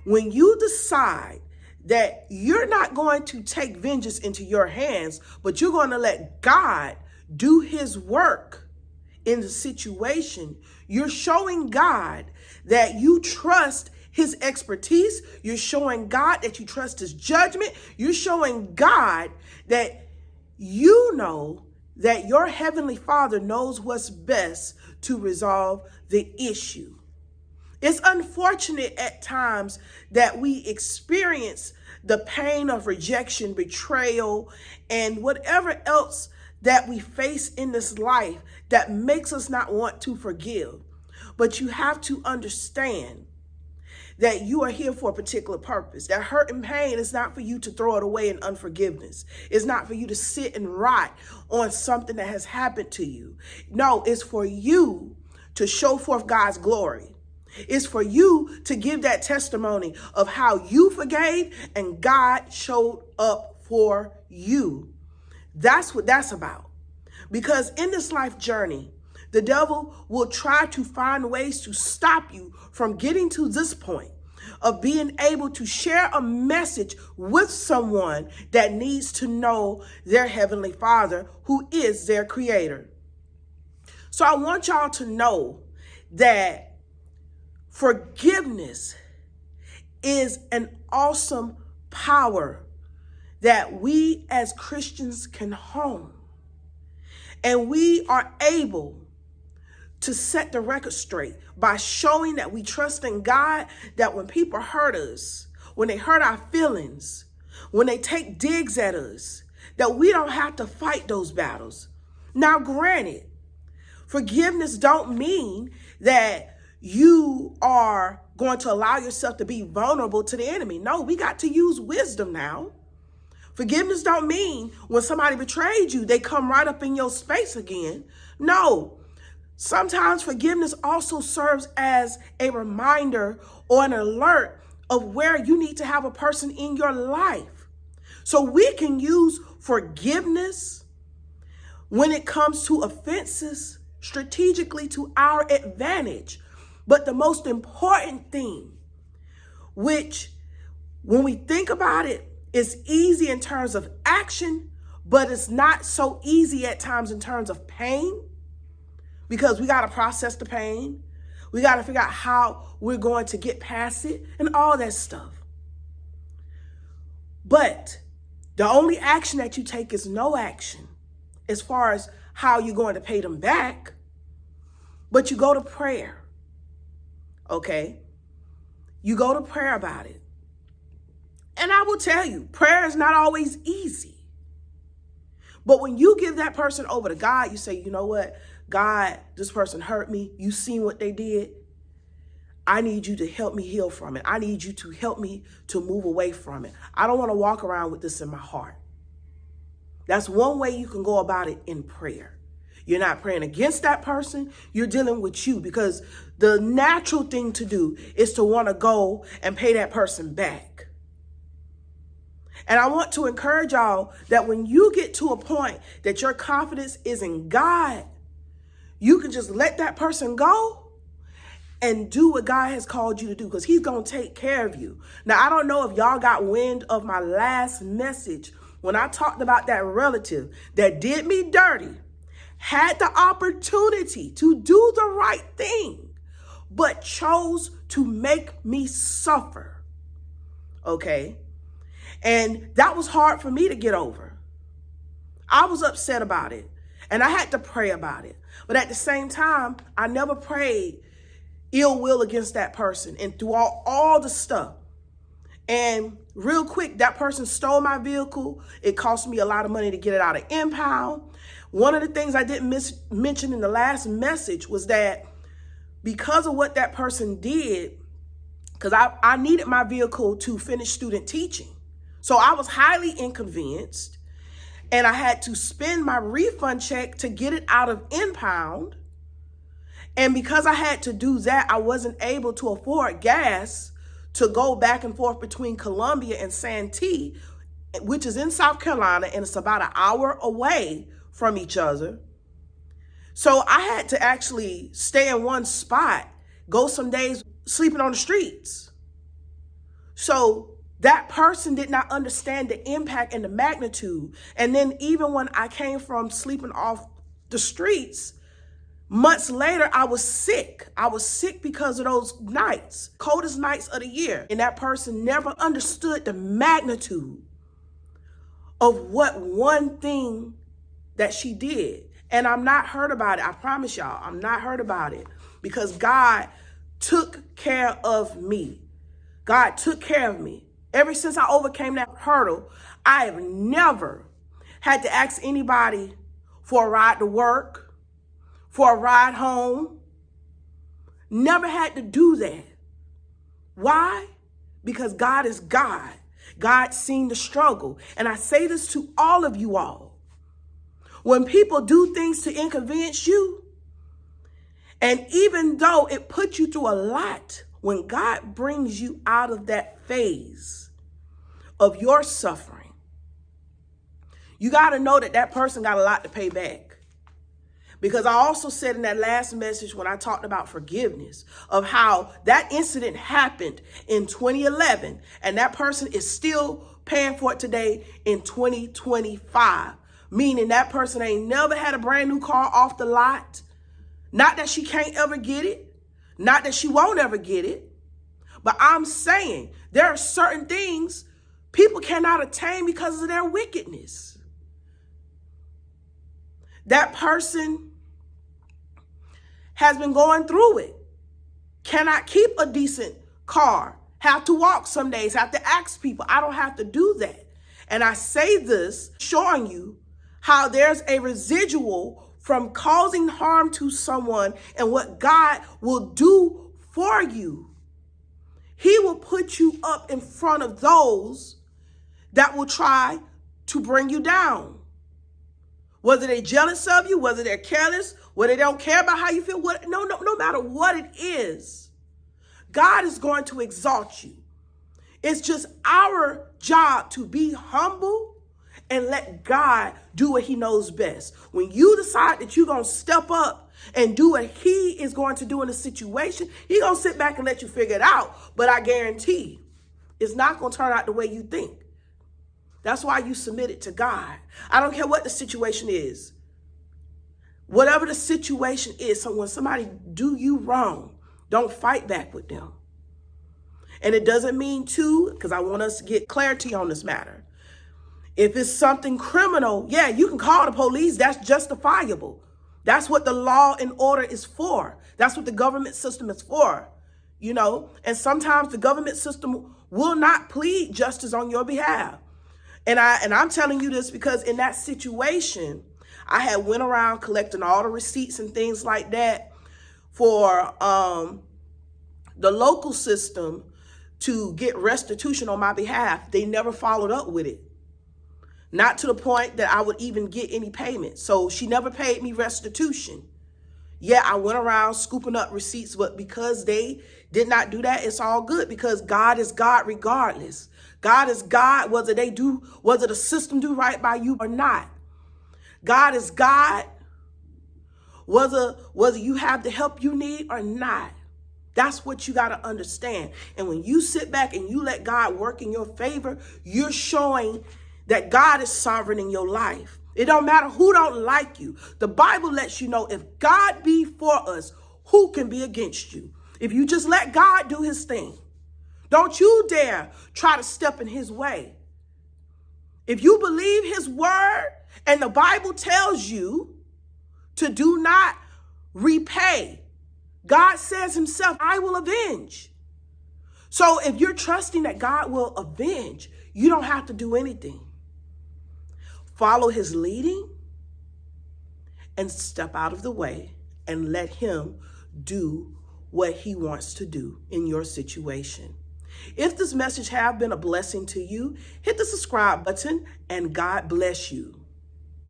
when you decide that you're not going to take vengeance into your hands, but you're going to let God do his work in the situation, you're showing God that you trust his expertise. You're showing God that you trust his judgment. You're showing God that you know that your heavenly Father knows what's best to resolve the issue. It's unfortunate at times that we experience the pain of rejection, betrayal, and whatever else that we face in this life that makes us not want to forgive. But you have to understand that you are here for a particular purpose. That hurt and pain is not for you to throw it away in unforgiveness. It's not for you to sit and rot on something that has happened to you. No, it's for you to show forth God's glory. It's for you to give that testimony of how you forgave and God showed up for you. That's what that's about. Because in this life journey, the devil will try to find ways to stop you from getting to this point of being able to share a message with someone that needs to know their heavenly Father, who is their creator. So I want y'all to know that forgiveness is an awesome power that we as Christians can hone. And we are able to set the record straight by showing that we trust in God, that when people hurt us, when they hurt our feelings, when they take digs at us, that we don't have to fight those battles. Now, granted, forgiveness don't mean that you are going to allow yourself to be vulnerable to the enemy. No, we got to use wisdom now. Forgiveness don't mean when somebody betrayed you, they come right up in your space again. No, sometimes forgiveness also serves as a reminder or an alert of where you need to have a person in your life. So we can use forgiveness when it comes to offenses strategically to our advantage. But the most important thing, which when we think about it, is easy in terms of action, but it's not so easy at times in terms of pain, because we got to process the pain. We got to figure out how we're going to get past it and all that stuff. But the only action that you take is no action as far as how you're going to pay them back. But you go to prayer. Okay? You go to prayer about it. And I will tell you, prayer is not always easy. But when you give that person over to God, you say, you know what? God, this person hurt me. You seen what they did. I need you to help me heal from it. I need you to help me to move away from it. I don't want to walk around with this in my heart. That's one way you can go about it in prayer. You're not praying against that person. You're dealing with you, because the natural thing to do is to want to go and pay that person back. And I want to encourage y'all that when you get to a point that your confidence is in God, you can just let that person go and do what God has called you to do, because he's going to take care of you. Now, I don't know if y'all got wind of my last message when I talked about that relative that did me dirty, had the opportunity to do the right thing, but chose to make me suffer. Okay? And that was hard for me to get over. I was upset about it, and I had to pray about it. But at the same time, I never prayed ill will against that person and through all the stuff. And real quick, that person stole my vehicle. It cost me a lot of money to get it out of impound. One of the things I didn't mention in the last message was that because of what that person did, because I needed my vehicle to finish student teaching. So I was highly inconvenienced, and I had to spend my refund check to get it out of impound. And because I had to do that, I wasn't able to afford gas to go back and forth between Columbia and Santee, which is in South Carolina, and it's about an hour away from each other. So I had to actually stay in one spot, go some days sleeping on the streets. So that person did not understand the impact and the magnitude. And then even when I came from sleeping off the streets, months later, I was sick. I was sick because of those nights, coldest nights of the year. And that person never understood the magnitude of what one thing that she did. And I'm not hurt about it. I promise y'all, I'm not hurt about it, because God took care of me. God took care of me. Ever since I overcame that hurdle, I have never had to ask anybody for a ride to work, for a ride home. Never had to do that. Why? Because God is God. God seen the struggle. And I say this to all of you all. When people do things to inconvenience you, and even though it puts you through a lot, when God brings you out of that phase of your suffering, you got to know that that person got a lot to pay back. Because I also said in that last message when I talked about forgiveness, of how that incident happened in 2011, and that person is still paying for it today in 2025. Meaning that person ain't never had a brand new car off the lot. Not that she can't ever get it. Not that she won't ever get it. But I'm saying there are certain things people cannot attain because of their wickedness. That person has been going through it. Cannot keep a decent car. Have to walk some days. Have to ask people. I don't have to do that. And I say this showing you how there's a residual from causing harm to someone and what God will do for you. He will put you up in front of those that will try to bring you down. Whether they're jealous of you, whether they're careless, whether they don't care about how you feel, no matter what it is, God is going to exalt you. It's just our job to be humble and let God do what he knows best. When you decide that you're going to step up and do what he is going to do in a situation, he's going to sit back and let you figure it out. But I guarantee it's not going to turn out the way you think. That's why you submit it to God. I don't care what the situation is. Whatever the situation is, so when somebody do you wrong, don't fight back with them. And it doesn't mean to, because I want us to get clarity on this matter. If it's something criminal, yeah, you can call the police. That's justifiable. That's what the law and order is for. That's what the government system is for, you know. And sometimes the government system will not plead justice on your behalf. And I'm telling you this because in that situation, I had went around collecting all the receipts and things like that for the local system to get restitution on my behalf. They never followed up with it. Not to the point that I would even get any payment. So she never paid me restitution. Yeah, I went around scooping up receipts, but because they did not do that, it's all good because God is God regardless. God is God, whether the system do right by you or not. God is God, whether you have the help you need or not. That's what you got to understand. And when you sit back and you let God work in your favor, you're showing that God is sovereign in your life. It don't matter who don't like you. The Bible lets you know if God be for us, who can be against you? If you just let God do his thing, don't you dare try to step in his way. If you believe his word and the Bible tells you to do not repay, God says himself, I will avenge. So if you're trusting that God will avenge, you don't have to do anything. Follow his leading and step out of the way and let him do what he wants to do in your situation. If this message have been a blessing to you, hit the subscribe button and God bless you.